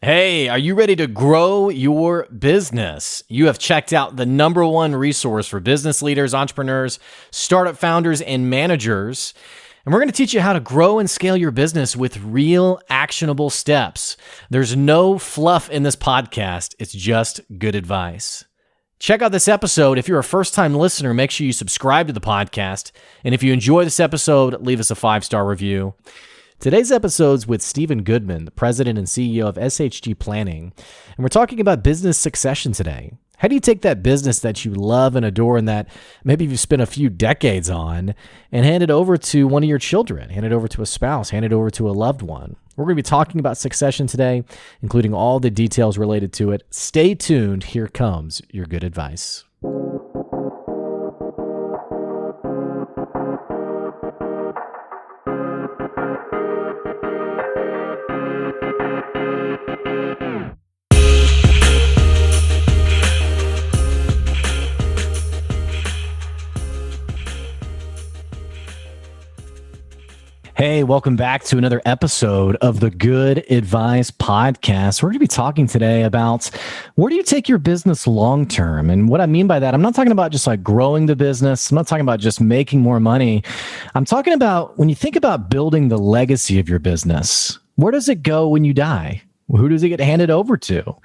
Hey, are you ready to grow your business? You have checked out the number one resource for business leaders, entrepreneurs, startup founders, and managers. And we're going to teach you how to grow and scale your business with real actionable steps. There's no fluff in this podcast. It's just good advice. Check out this episode. If you're a first-time listener, make sure you subscribe to the podcast. And if you enjoy this episode, leave us a 5-star review. Today's episode's with Stephen Goodman, the president and CEO of SHG Planning. And we're talking about business succession today. How do you take that business that you love and adore and that maybe you've spent a few decades on and hand it over to one of your children, hand it over to a spouse, hand it over to a loved one? We're going to be talking about succession today, including all the details related to it. Stay tuned. Here comes your good advice. Hey, welcome back to another episode of the Good Advice Podcast. We're going to be talking today about where do you take your business long term? And what I mean by that, I'm not talking about just like growing the business. I'm not talking about just making more money. I'm talking about when you think about building the legacy of your business, where does it go when you die? Who does it get handed over to?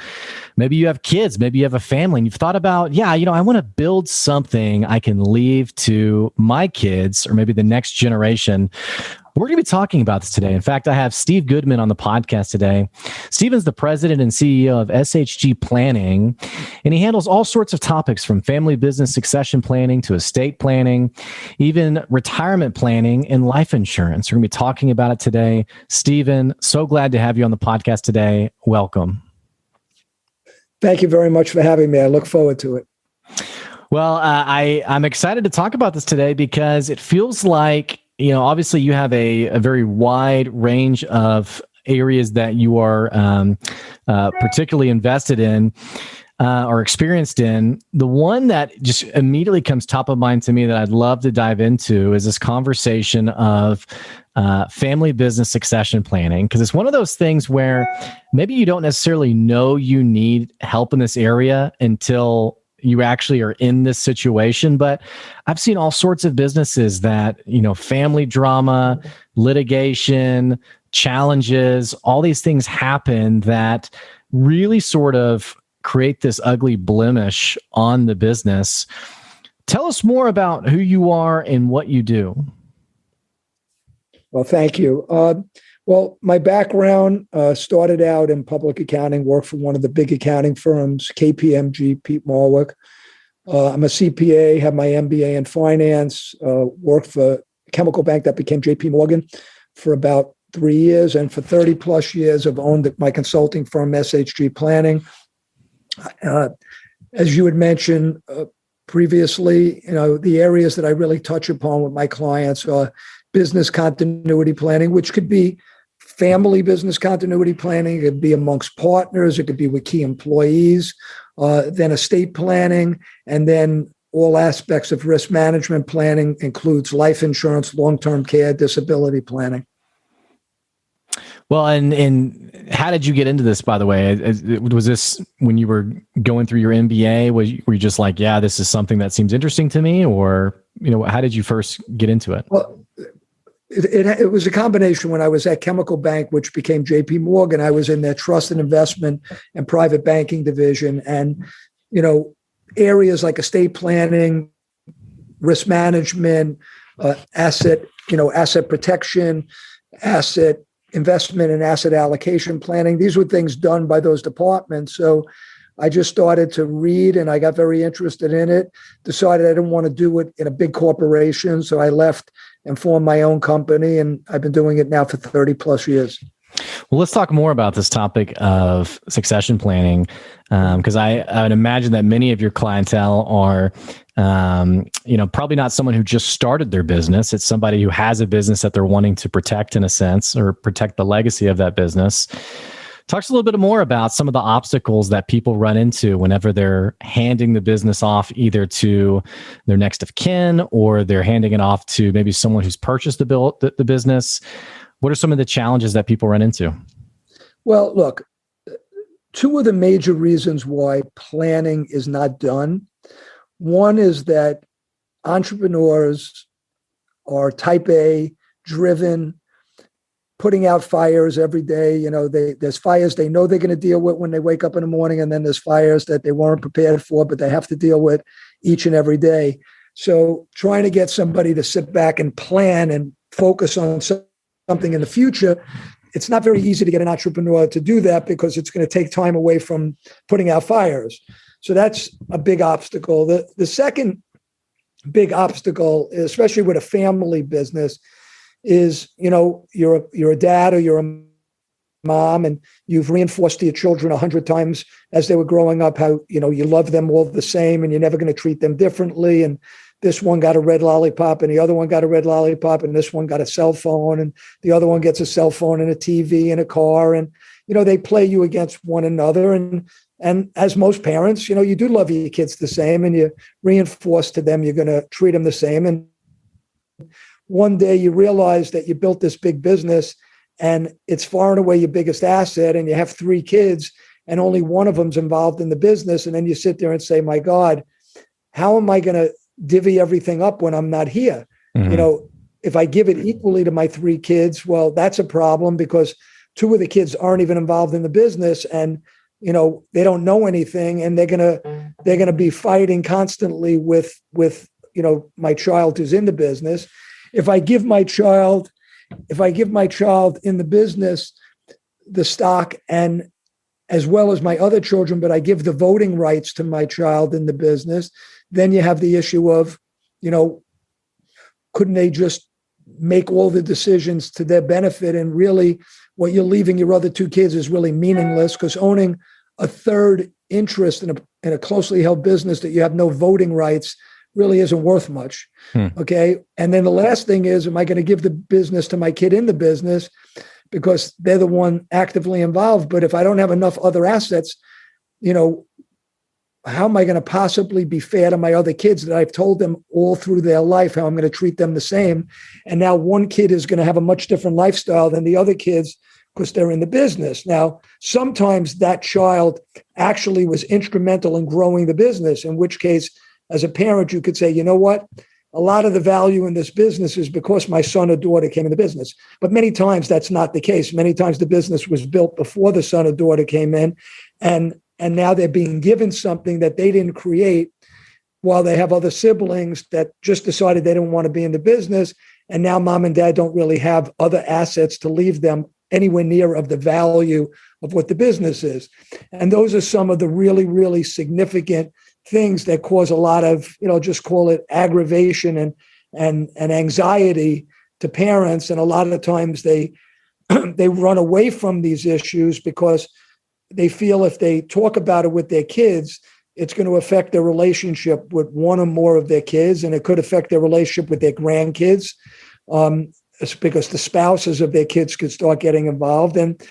Maybe you have kids, maybe you have a family, and you've thought about, I want to build something I can leave to my kids or maybe the next generation. We're going to be talking about this today. In fact, I have Steve Goodman on the podcast today. Steven's the president and CEO of SHG Planning, and he handles all sorts of topics from family business succession planning to estate planning, even retirement planning and life insurance. We're going to be talking about it today. Steven, so glad to have you on the podcast today. Welcome. Thank you very much for having me. I look forward to it. Well, I'm excited to talk about this today because it feels like, obviously you have a very wide range of areas that you are particularly invested in or experienced in. The one that just immediately comes top of mind to me that I'd love to dive into is this conversation of family business succession planning, because it's one of those things where maybe you don't necessarily know you need help in this area until you actually are in this situation. But I've seen all sorts of businesses that, family drama, litigation, challenges, all these things happen that really sort of create this ugly blemish on the business. Tell us more about who you are and what you do. Well, thank you. My background started out in public accounting, worked for one of the big accounting firms, KPMG, Pete Marwick. I'm a CPA, have my MBA in finance, worked for a chemical bank that became JP Morgan for about 3 years. And for 30 plus years, I've owned my consulting firm, SHG Planning. As you had mentioned previously, the areas that I really touch upon with my clients are business continuity planning, which could be family business continuity planning. It could be amongst partners. It could be with key employees, then estate planning, and then all aspects of risk management planning includes life insurance, long-term care, disability planning. Well, and how did you get into this, by the way? Was this when you were going through your MBA? Were you just like, this is something that seems interesting to me? Or, how did you first get into it? Well, it was a combination. When I was at Chemical Bank, which became JP Morgan, I was in their trust and investment and private banking division. And, areas like estate planning, risk management, asset protection, asset investment and asset allocation planning. These were things done by those departments. So I just started to read and I got very interested in it, decided I didn't want to do it in a big corporation. So I left and formed my own company, and I've been doing it now for 30 plus years. Well, let's talk more about this topic of succession planning, because I would imagine that many of your clientele are, probably not someone who just started their business. It's somebody who has a business that they're wanting to protect in a sense, or protect the legacy of that business. Talk a little bit more about some of the obstacles that people run into whenever they're handing the business off either to their next of kin or they're handing it off to maybe someone who's purchased the business. What are some of the challenges that people run into? Well, look, two of the major reasons why planning is not done. One is that entrepreneurs are type A, driven, putting out fires every day. There's fires they know they're going to deal with when they wake up in the morning, and then there's fires that they weren't prepared for, but they have to deal with each and every day. So trying to get somebody to sit back and plan and focus on something in the future, it's not very easy to get an entrepreneur to do that because it's going to take time away from putting out fires. So that's a big obstacle. The second big obstacle, especially with a family business, is, you're a dad or you're a mom, and you've reinforced to your children 100 times as they were growing up how, you love them all the same and you're never going to treat them differently. And this one got a red lollipop and the other one got a red lollipop, and this one got a cell phone and the other one gets a cell phone and a TV and a car. And, they play you against one another. And as most parents, you do love your kids the same, and you reinforce to them you're going to treat them the same. And one day you realize that you built this big business and it's far and away your biggest asset, and you have 3 kids and only one of them's involved in the business. And then you sit there and say, my God, how am I going to divvy everything up when I'm not here? Mm-hmm. If I give it equally to my 3 kids, well, that's a problem because 2 of the kids aren't even involved in the business, and they don't know anything, and they're gonna be fighting constantly with my child who's in the business. If I give my child in the business the stock, and as well as my other children, but I give the voting rights to my child in the business, then you have the issue of, couldn't they just make all the decisions to their benefit? And really what you're leaving your other 2 kids is really meaningless, because owning a third interest in a closely held business that you have no voting rights really isn't worth much. Okay. And then the last thing is, am I going to give the business to my kid in the business because they're the one actively involved? But if I don't have enough other assets, how am I going to possibly be fair to my other kids that I've told them all through their life how I'm going to treat them the same? And now one kid is going to have a much different lifestyle than the other kids because they're in the business. Now, sometimes that child actually was instrumental in growing the business, in which case, as a parent, you could say, you know what? A lot of the value in this business is because my son or daughter came in the business. But many times that's not the case. Many times the business was built before the son or daughter came in, and now they're being given something that they didn't create, while they have other siblings that just decided they didn't want to be in the business. And now mom and dad don't really have other assets to leave them anywhere near of the value of what the business is. And those are some of the really, really significant things that cause a lot of, just call it aggravation and anxiety to parents. And a lot of the times they run away from these issues because they feel if they talk about it with their kids, it's going to affect their relationship with one or more of their kids, and it could affect their relationship with their grandkids. It's because the spouses of their kids could start getting involved. And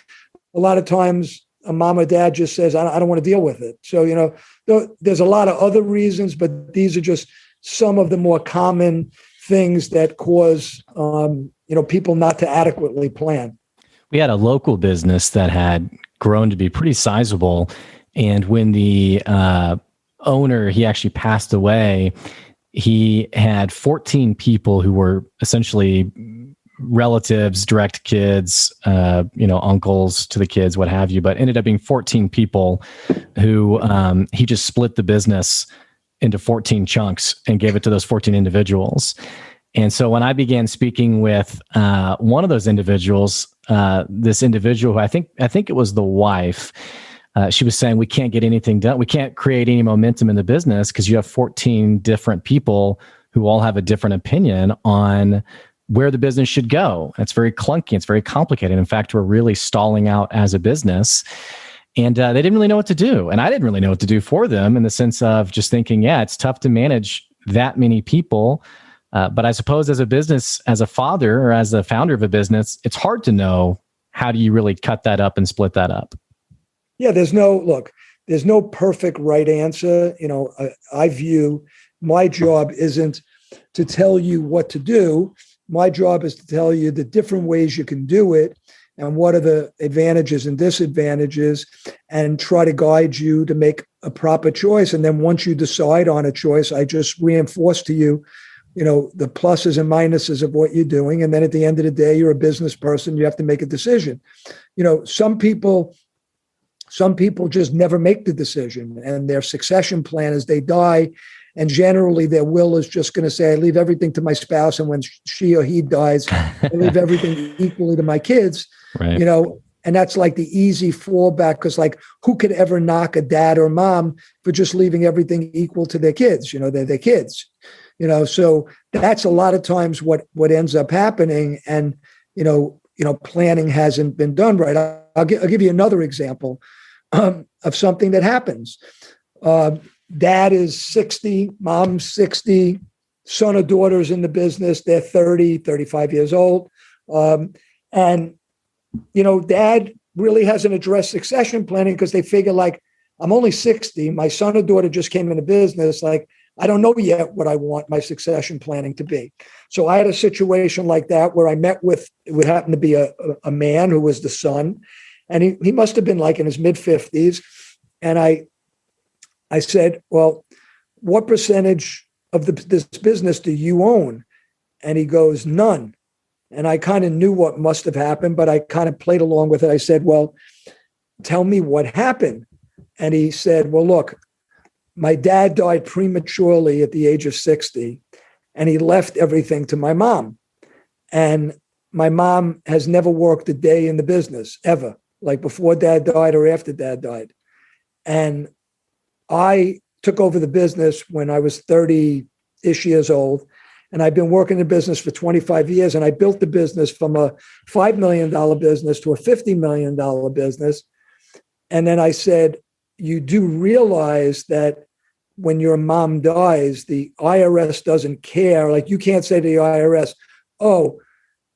a lot of times a mom or dad just says, I don't want to deal with it. So, there's a lot of other reasons, but these are just some of the more common things that cause, people not to adequately plan. We had a local business that had grown to be pretty sizable. And when the owner, he actually passed away, he had 14 people who were essentially relatives, direct kids, uncles to the kids, what have you, but ended up being 14 people who he just split the business into 14 chunks and gave it to those 14 individuals. And so when I began speaking with one of those individuals, this individual, who I think it was the wife, she was saying, we can't get anything done. We can't create any momentum in the business because you have 14 different people who all have a different opinion on where the business should go. It's very clunky. It's very complicated. In fact, we're really stalling out as a business. And they didn't really know what to do. And I didn't really know what to do for them, in the sense of just thinking, it's tough to manage that many people. But I suppose as a business, as a father or as a founder of a business, it's hard to know how do you really cut that up and split that up. Yeah, there's no perfect right answer. I view my job isn't to tell you what to do. My job is to tell you the different ways you can do it. and what are the advantages and disadvantages, and try to guide you to make a proper choice. And then once you decide on a choice, I just reinforce to you, the pluses and minuses of what you're doing. And then at the end of the day, you're a business person. You have to make a decision. Some people just never make the decision, and their succession plan is they die. And generally their will is just going to say, I leave everything to my spouse. And when she or he dies, I leave everything equally to my kids, Right. And that's like the easy fallback, because like who could ever knock a dad or mom for just leaving everything equal to their kids? They're their kids, so that's a lot of times what ends up happening. And, planning hasn't been done right. I'll give you another example of something that happens. Dad is 60, mom's 60, son or daughter's in the business. They're 30, 35 years old. And, dad really hasn't addressed succession planning, because they figure, like, I'm only 60. My son or daughter just came into business. Like, I don't know yet what I want my succession planning to be. So I had a situation like that where I met with, it would happen to be a man who was the son. And he must have been like in his mid 50s. And I said, well, what percentage of this business do you own? And he goes, none. And I kind of knew what must have happened, but I kind of played along with it. I said, well, tell me what happened. And he said, well, look, my dad died prematurely at the age of 60, and he left everything to my mom. And my mom has never worked a day in the business, ever, like before dad died or after dad died. And I took over the business when I was 30-ish years old, and I've been working in business for 25 years, and I built the business from a $5 million business to a $50 million business. And then I said, you do realize that when your mom dies, the IRS doesn't care. Like, you can't say to the IRS, oh,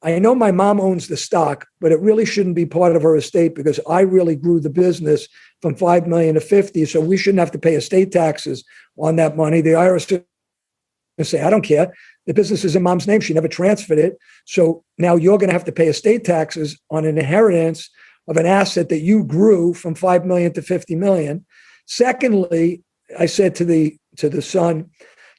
I know my mom owns the stock, but it really shouldn't be part of her estate because I really grew the business from 5 million to 50. So we shouldn't have to pay estate taxes on that money. The IRS will say, I don't care. The business is in mom's name. She never transferred it. So now you're going to have to pay estate taxes on an inheritance of an asset that you grew from 5 million to 50 million. Secondly, I said to the son,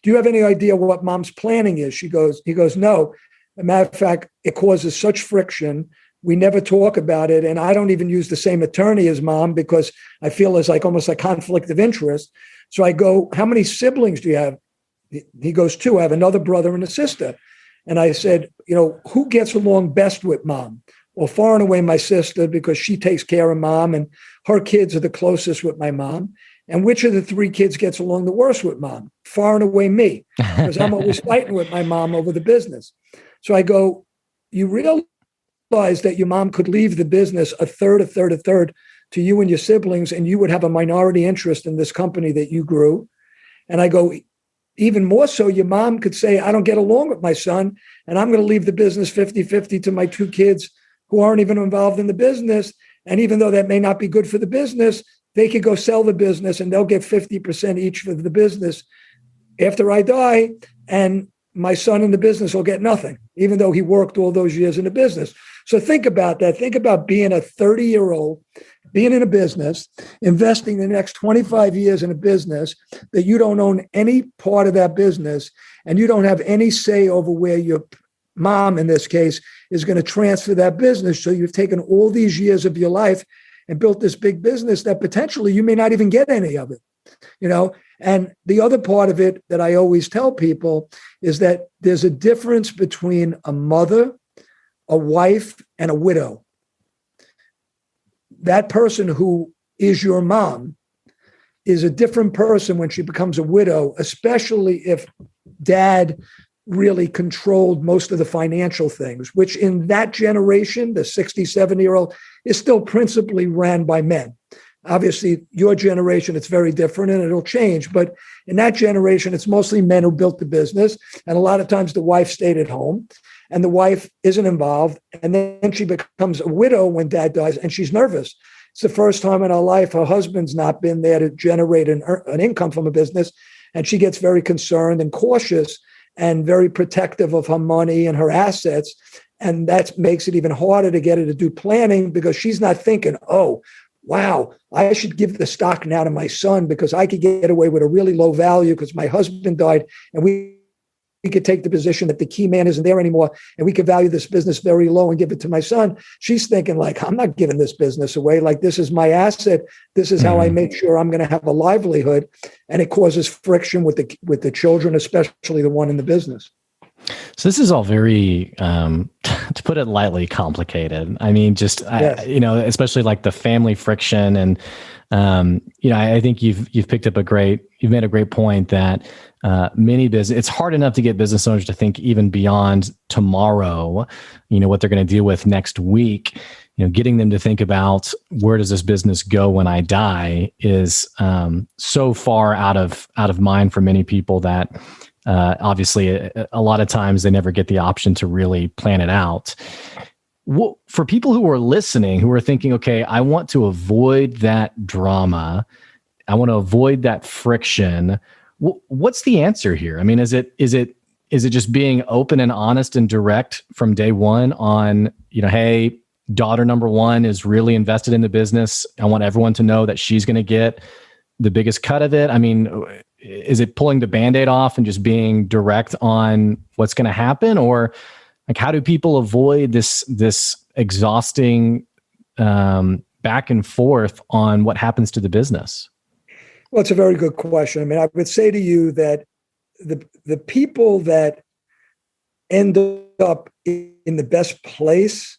do you have any idea what mom's planning is? He goes, no. As a matter of fact, it causes such friction. We never talk about it. And I don't even use the same attorney as mom because I feel there's like almost a conflict of interest. So I go, how many siblings do you have? He goes, 2. I have another brother and a sister. And I said, who gets along best with mom? Well, far and away my sister, because she takes care of mom and her kids are the closest with my mom. And which of the 3 kids gets along the worst with mom? Far and away me, because I'm always fighting with my mom over the business. So I go, you realize that your mom could leave the business a third to you and your siblings, and you would have a minority interest in this company that you grew. And I go, even more so, your mom could say, I don't get along with my son, and I'm going to leave the business 50-50 to my 2 kids who aren't even involved in the business. And even though that may not be good for the business, they could go sell the business and they'll get 50% each for the business after I die. And my son in the business will get nothing, even though he worked all those years in the business. So think about that. Think about being a 30-year-old, being in a business, investing the next 25 years in a business that you don't own any part of that business, and you don't have any say over where your mom, in this case, is going to transfer that business. So you've taken all these years of your life and built this big business that potentially you may not even get any of it, And the other part of it that I always tell people is that there's a difference between a mother, a wife, and a widow. That person who is your mom is a different person when she becomes a widow, especially if dad really controlled most of the financial things, which in that generation, the 60, 70-year-old, is still principally ran by men. Obviously, your generation, it's very different and it'll change. But in that generation, it's mostly men who built the business. And a lot of times the wife stayed at home and the wife isn't involved. And then she becomes a widow when dad dies and she's nervous. It's the first time in her life her husband's not been there to generate an income from a business. And she gets very concerned and cautious and very protective of her money and her assets. And that makes it even harder to get her to do planning because she's not thinking, oh, wow, I should give the stock now to my son because I could get away with a really low value because my husband died and we could take the position that the key man isn't there anymore and we could value this business very low and give it to my son. She's thinking like, I'm not giving this business away. Like, this is my asset. This is how I make sure I'm going to have a livelihood. And it causes friction with the children, especially the one in the business. So this is all very, to put it lightly, complicated. I mean, just, yes. Especially like the family friction. And, I think you've made a great point that it's hard enough to get business owners to think even beyond tomorrow, what they're going to deal with next week. Getting them to think about where does this business go when I die is so far out of mind for many people that obviously a lot of times they never get the option to really plan it out. For people who are listening, who are thinking, okay, I want to avoid that drama, I want to avoid that friction. What's the answer here? I mean, is it just being open and honest and direct from day one on, hey, daughter number one is really invested in the business. I want everyone to know that she's going to get the biggest cut of it. I mean, is it pulling the Band-Aid off and just being direct on what's going to happen? Or like, how do people avoid this exhausting back and forth on what happens to the business? Well, it's a very good question. I mean, I would say to you that the people that end up in the best place,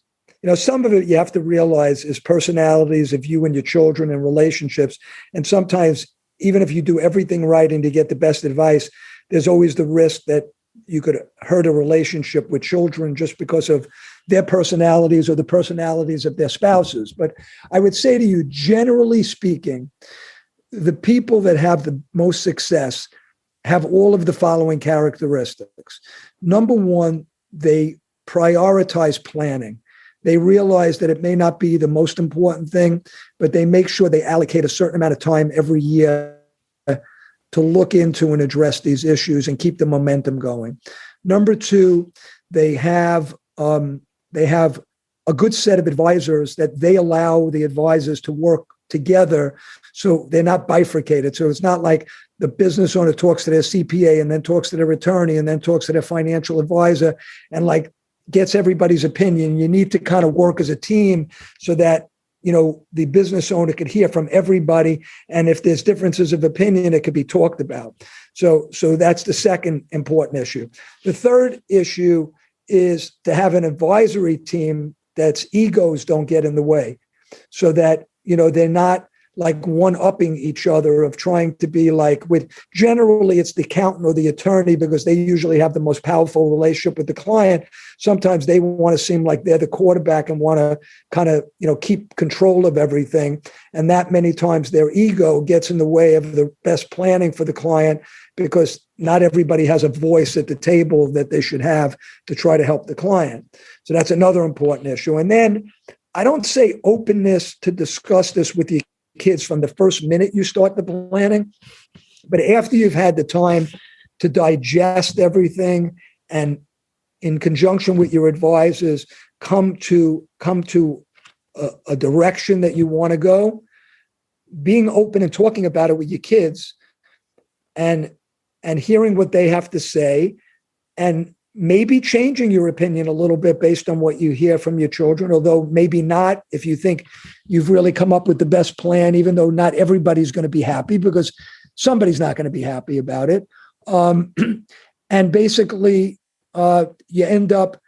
some of it you have to realize is personalities of you and your children and relationships. And sometimes, even if you do everything right and to get the best advice, there's always the risk that you could hurt a relationship with children just because of their personalities or the personalities of their spouses. But I would say to you, generally speaking, the people that have the most success have all of the following characteristics. Number one, they prioritize planning. They realize that it may not be the most important thing, but they make sure they allocate a certain amount of time every year to look into and address these issues and keep the momentum going. Number two, they have a good set of advisors that they allow the advisors to work together, so they're not bifurcated. So it's not like the business owner talks to their CPA and then talks to their attorney and then talks to their financial advisor and like gets everybody's opinion. You need to kind of work as a team so that the business owner could hear from everybody. And if there's differences of opinion, it could be talked about. So that's the second important issue. The third issue is to have an advisory team that's egos don't get in the way, so that, they're not like one-upping each other of trying to be like generally it's the accountant or the attorney because they usually have the most powerful relationship with the client. Sometimes they want to seem like they're the quarterback and want to kind of, keep control of everything. And that many times their ego gets in the way of the best planning for the client because not everybody has a voice at the table that they should have to try to help the client. So that's another important issue. And then I don't say openness to discuss this with your kids from the first minute you start the planning, but after you've had the time to digest everything and in conjunction with your advisors come to a direction that you want to go, being open and talking about it with your kids and hearing what they have to say and maybe changing your opinion a little bit based on what you hear from your children, although maybe not if you think you've really come up with the best plan, even though not everybody's going to be happy because somebody's not going to be happy about it. And basically, you end up,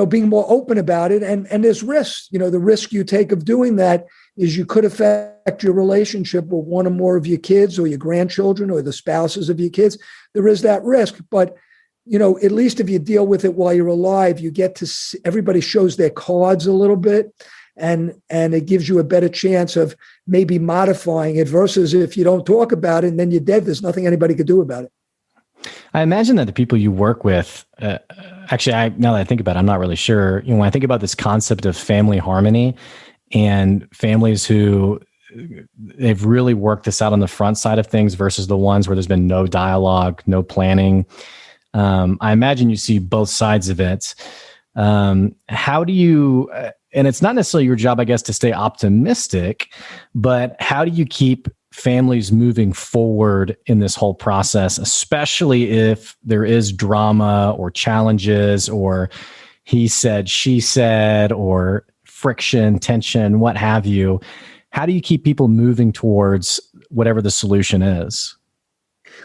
being more open about it. And there's risks. The risk you take of doing that is you could affect your relationship with one or more of your kids or your grandchildren or the spouses of your kids. There is that risk. But at least if you deal with it while you're alive, you get to see, everybody shows their cards a little bit and it gives you a better chance of maybe modifying it versus if you don't talk about it and then you're dead, there's nothing anybody could do about it. I imagine that the people you work with, now that I think about it, I'm not really sure. When I think about this concept of family harmony and families who they've really worked this out on the front side of things versus the ones where there's been no dialogue, no planning. I imagine you see both sides of it. How do you, and it's not necessarily your job, I guess, to stay optimistic, but how do you keep families moving forward in this whole process, especially if there is drama or challenges or he said, she said, or friction, tension, what have you? How do you keep people moving towards whatever the solution is?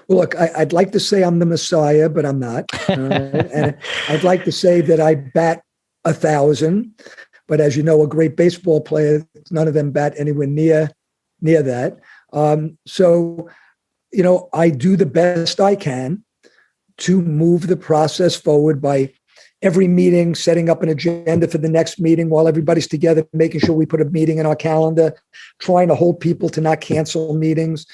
Well, look, I'd like to say I'm the Messiah, but I'm not. And I'd like to say that I bat 1,000, but as you know, a great baseball player, none of them bat anywhere near that. So, I do the best I can to move the process forward by every meeting, setting up an agenda for the next meeting while everybody's together, making sure we put a meeting in our calendar, trying to hold people to not cancel meetings,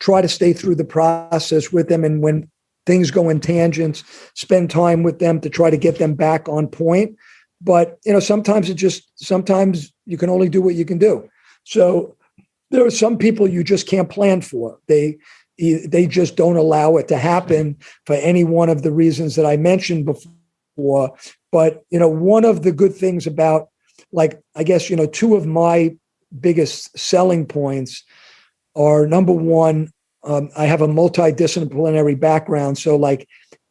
try to stay through the process with them. And when things go in tangents, spend time with them to try to get them back on point. But, sometimes you can only do what you can do. So there are some people you just can't plan for. They just don't allow it to happen for any one of the reasons that I mentioned before. But, one of the good things about, I guess, two of my biggest selling points are, number one, I have a multidisciplinary background. So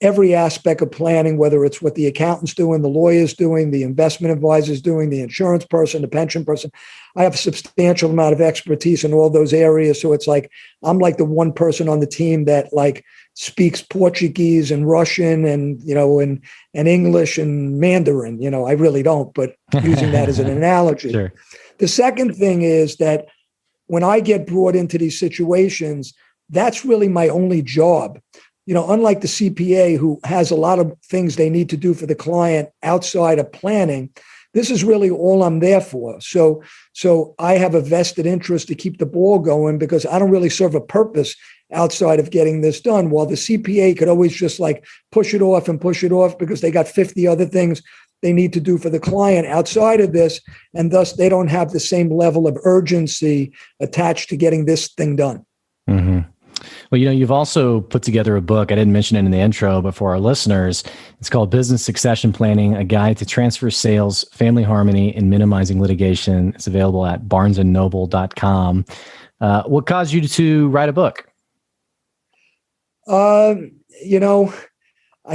every aspect of planning, whether it's what the accountant's doing, the lawyer's doing, the investment advisor's doing, the insurance person, the pension person, I have a substantial amount of expertise in all those areas. So it's I'm the one person on the team that speaks Portuguese and Russian and, and English and Mandarin. I really don't, but using that as an analogy. Sure. The second thing is that when I get brought into these situations, that's really my only job. Unlike the CPA who has a lot of things they need to do for the client outside of planning, this is really all I'm there for. So I have a vested interest to keep the ball going because I don't really serve a purpose outside of getting this done. While the CPA could always just push it off because they got 50 other things they need to do for the client outside of this. And thus they don't have the same level of urgency attached to getting this thing done. Mm-hmm. Well, you've also put together a book. I didn't mention it in the intro, but for our listeners, it's called Business Succession Planning, A Guide to Transfer Sales, Family Harmony, and Minimizing Litigation. It's available at barnesandnoble.com. What caused you to write a book? I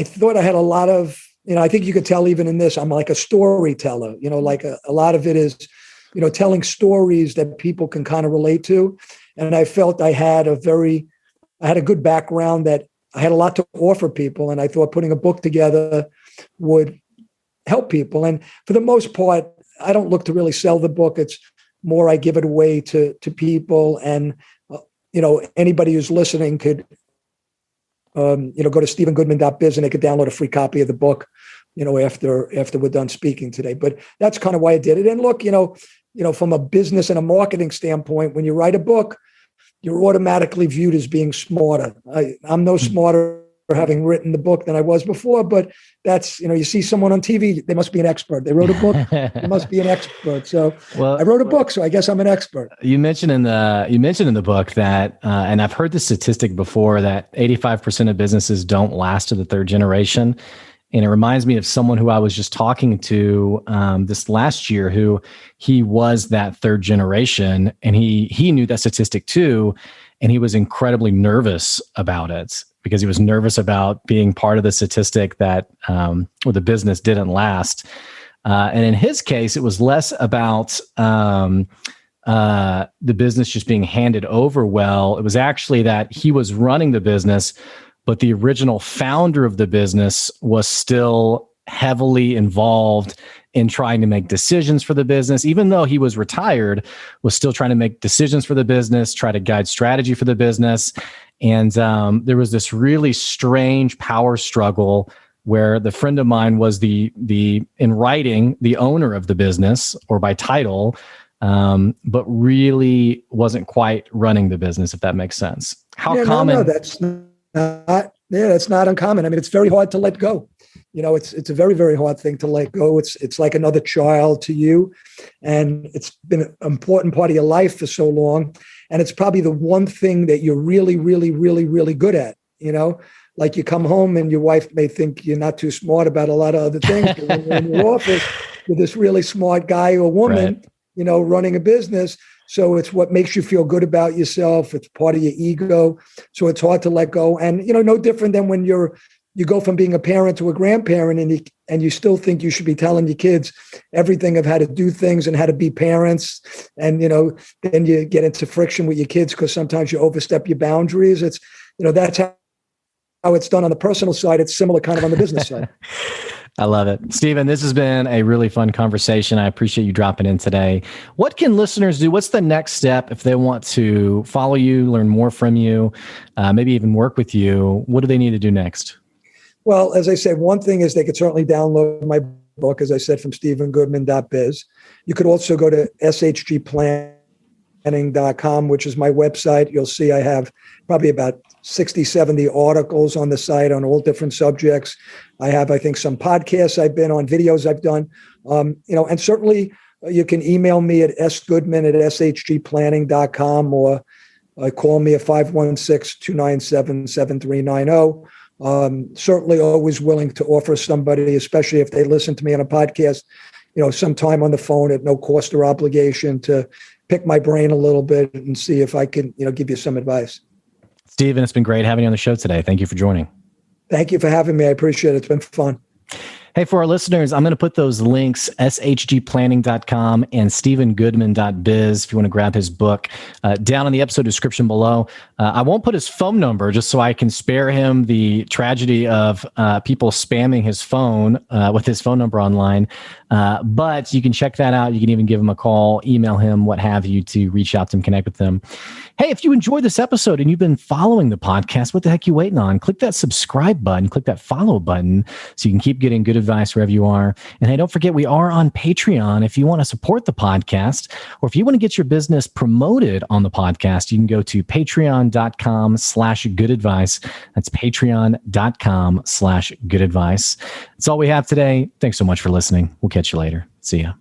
thought I had a lot of, I think you could tell even in this, I'm like a storyteller, a lot of it is, telling stories that people can kind of relate to. And I felt I had a good background, that I had a lot to offer people. And I thought putting a book together would help people. And for the most part, I don't look to really sell the book. It's more I give it away to people. And, anybody who's listening could, go to stephengoodman.biz and they could download a free copy of the book, after we're done speaking today. But that's kind of why I did it. And look, from a business and a marketing standpoint, when you write a book, you're automatically viewed as being smarter. I'm no smarter having written the book than I was before, but that's, you see someone on TV, they must be an expert. They wrote a book, they must be an expert. So I wrote a book, so I guess I'm an expert. You mentioned in the book that, and I've heard this statistic before, that 85% of businesses don't last to the third generation. And it reminds me of someone who I was just talking to this last year, who he was that third generation, and he knew that statistic too. And he was incredibly nervous about it because he was nervous about being part of the statistic that or the business didn't last. And in his case, it was less about the business just being handed over well. It was actually that he was running the business, but the original founder of the business was still heavily involved in trying to make decisions for the business. Even though he was retired, was still trying to make decisions for the business, try to guide strategy for the business. And there was this really strange power struggle where the friend of mine was the in writing, the owner of the business, or by title, but really wasn't quite running the business, if that makes sense. How common? No, that's that's not uncommon. I mean, it's very hard to let go. It's a very, very hard thing to let go. It's like another child to you. And it's been an important part of your life for so long. And it's probably the one thing that you're really, really, really, really good at. like you come home and your wife may think you're not too smart about a lot of other things, but when you're in your office with this really smart guy or woman, right, running a business. So it's what makes you feel good about yourself. It's part of your ego. So it's hard to let go. And, no different than when you go from being a parent to a grandparent, and you still think you should be telling your kids everything of how to do things and how to be parents. And, then you get into friction with your kids because sometimes you overstep your boundaries. It's, that's how it's done on the personal side. It's similar kind of on the business side. I love it. Stephen, this has been a really fun conversation. I appreciate you dropping in today. What can listeners do? What's the next step if they want to follow you, learn more from you, maybe even work with you? What do they need to do next? Well, as I said, one thing is they could certainly download my book, as I said, from stephengoodman.biz. You could also go to SHG Planning.com, which is my website. You'll see I have probably about 60, 70 articles on the site on all different subjects. I have, I think, some podcasts I've been on, videos I've done, and certainly you can email me at sgoodman@shgplanning.com or call me at 516-297-7390. Certainly always willing to offer somebody, especially if they listen to me on a podcast, some time on the phone at no cost or obligation to pick my brain a little bit and see if I can, give you some advice. Stephen, it's been great having you on the show today. Thank you for joining. Thank you for having me. I appreciate it. It's been fun. Hey, for our listeners, I'm going to put those links, shgplanning.com and stephengoodman.biz, if you want to grab his book, down in the episode description below. I won't put his phone number just so I can spare him the tragedy of people spamming his phone with his phone number online. But you can check that out. You can even give him a call, email him, what have you, to reach out to him, connect with him. Hey, if you enjoyed this episode and you've been following the podcast, what the heck are you waiting on? Click that subscribe button, click that follow button so you can keep getting good advice wherever you are. And hey, don't forget, we are on Patreon. If you want to support the podcast, or if you want to get your business promoted on the podcast, you can go to patreon.com/goodadvice. That's patreon.com/goodadvice. That's all we have today. Thanks so much for listening. We'll catch you later. See ya.